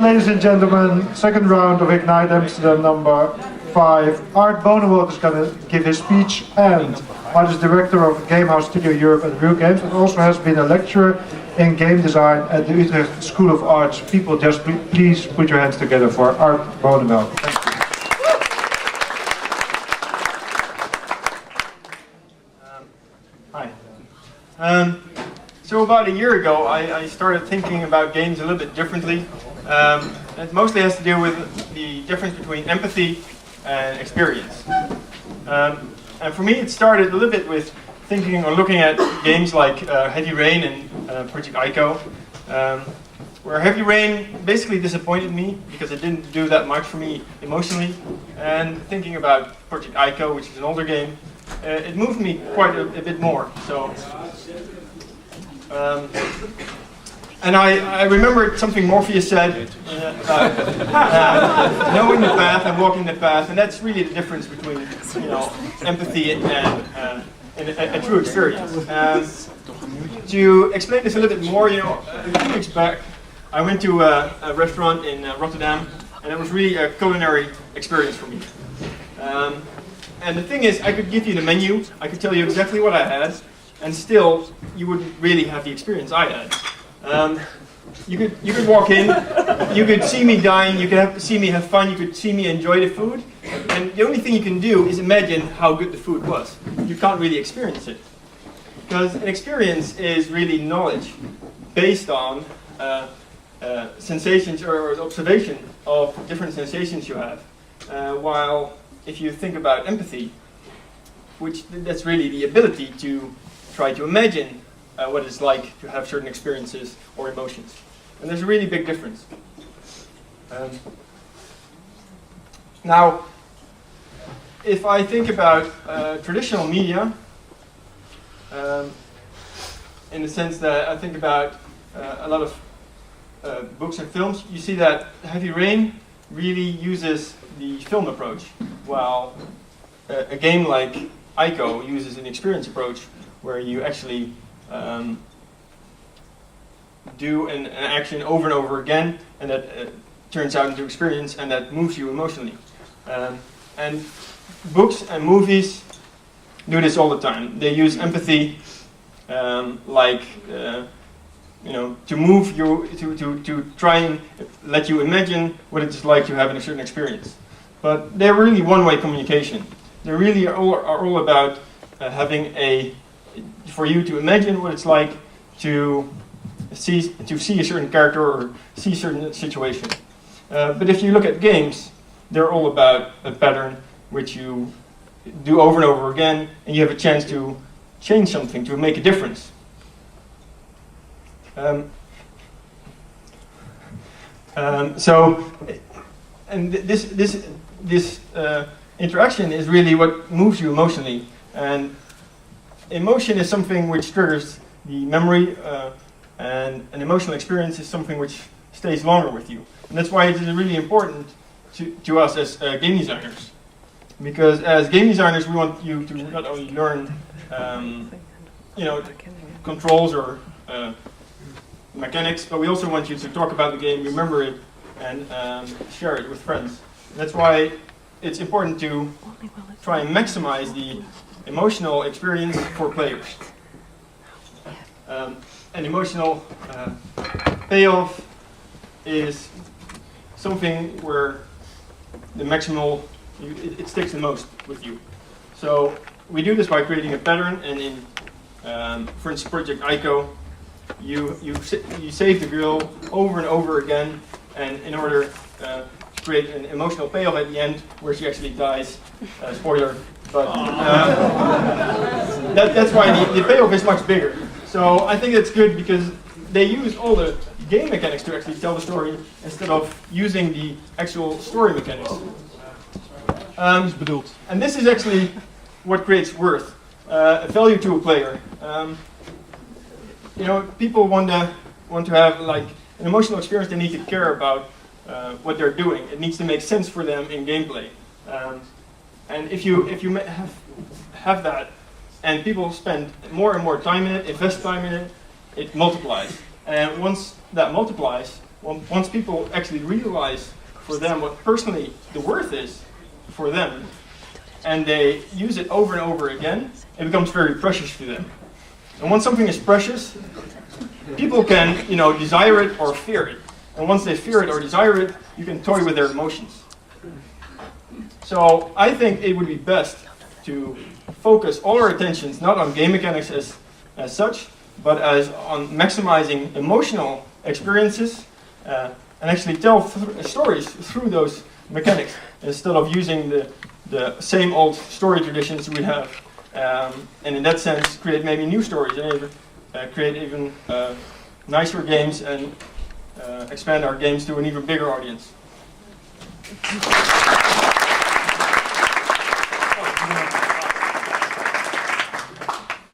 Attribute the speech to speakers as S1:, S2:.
S1: Ladies and gentlemen, second round of Ignite Amsterdam number 5. Art Bonewald is going to give his speech, and Art is director of Gamehouse Studio Europe at Real Games, and also has been a lecturer in game design at the Utrecht School of Arts. People, just please put your hands together for Art Bonewald. Thank you.
S2: Hi. So about a year ago, I started thinking about games a little bit differently. It mostly has to do with the difference between empathy and experience. And for me, it started a little bit with thinking or looking at games like Heavy Rain and Project Ico, where Heavy Rain basically disappointed me because it didn't do that much for me emotionally. And thinking about Project Ico, which is an older game, it moved me quite a bit more. So. And I remembered something Morpheus said about knowing the path and walking the path, and that's really the difference between empathy and a true experience. To explain this a little bit more, a few weeks back, I went to a restaurant in Rotterdam, and it was really a culinary experience for me. And the thing is, I could give you the menu, I could tell you exactly what I had, and still, you wouldn't really have the experience I had. You could walk in, you could see me dine, you could see me have fun, you could see me enjoy the food, and the only thing you can do is imagine how good the food was. You can't really experience it. Because an experience is really knowledge based on sensations or observation of different sensations you have. While if you think about empathy, that's really the ability to try to imagine what it's like to have certain experiences or emotions. And there's a really big difference. Now, if I think about traditional media, in the sense that I think about a lot of books and films, you see that Heavy Rain really uses the film approach, while a game like Ico uses an experience approach, where you actually do an action over and over again, and that turns out into experience, and that moves you emotionally. And books and movies do this all the time. They use empathy, to move you, to try and let you imagine what it's like to have a certain experience. But they're really one-way communication. They really are all about having for you to imagine what it's like to see a certain character or see a certain situation. But if you look at games, they're all about a pattern which you do over and over again, and you have a chance to change something, to make a difference. This interaction is really what moves you emotionally, and emotion is something which triggers the memory, and an emotional experience is something which stays longer with you. And that's why it is really important to us as game designers. Because as game designers, we want you to not only learn controls or mechanics, but we also want you to talk about the game, remember it, and share it with friends. That's why it's important to try and maximize the emotional experience for players. An emotional payoff is something where the maximal, it sticks the most with you. So we do this by creating a pattern, and in, for instance, Project Ico, you save the girl over and over again, and in order to create an emotional payoff at the end where she actually dies. Spoiler, but that's why the payoff is much bigger. So I think that's good because they use all the game mechanics to actually tell the story instead of using the actual story mechanics. And this is actually what creates worth, value to a player. People want to have like an emotional experience. They need to care about what they're doing. It needs to make sense for them in gameplay. And if you have that, and people spend more and more time in it, invest time in it, it multiplies. And once that multiplies, once people actually realize for them what personally the worth is for them, and they use it over and over again, it becomes very precious to them. And once something is precious, people can, desire it or fear it. And once they fear it or desire it, you can toy with their emotions. So I think it would be best to focus all our attentions not on game mechanics as such, but as on maximizing emotional experiences and actually tell stories through those mechanics instead of using the same old story traditions we have, and in that sense create maybe new stories and even, create even nicer games and expand our games to an even bigger audience.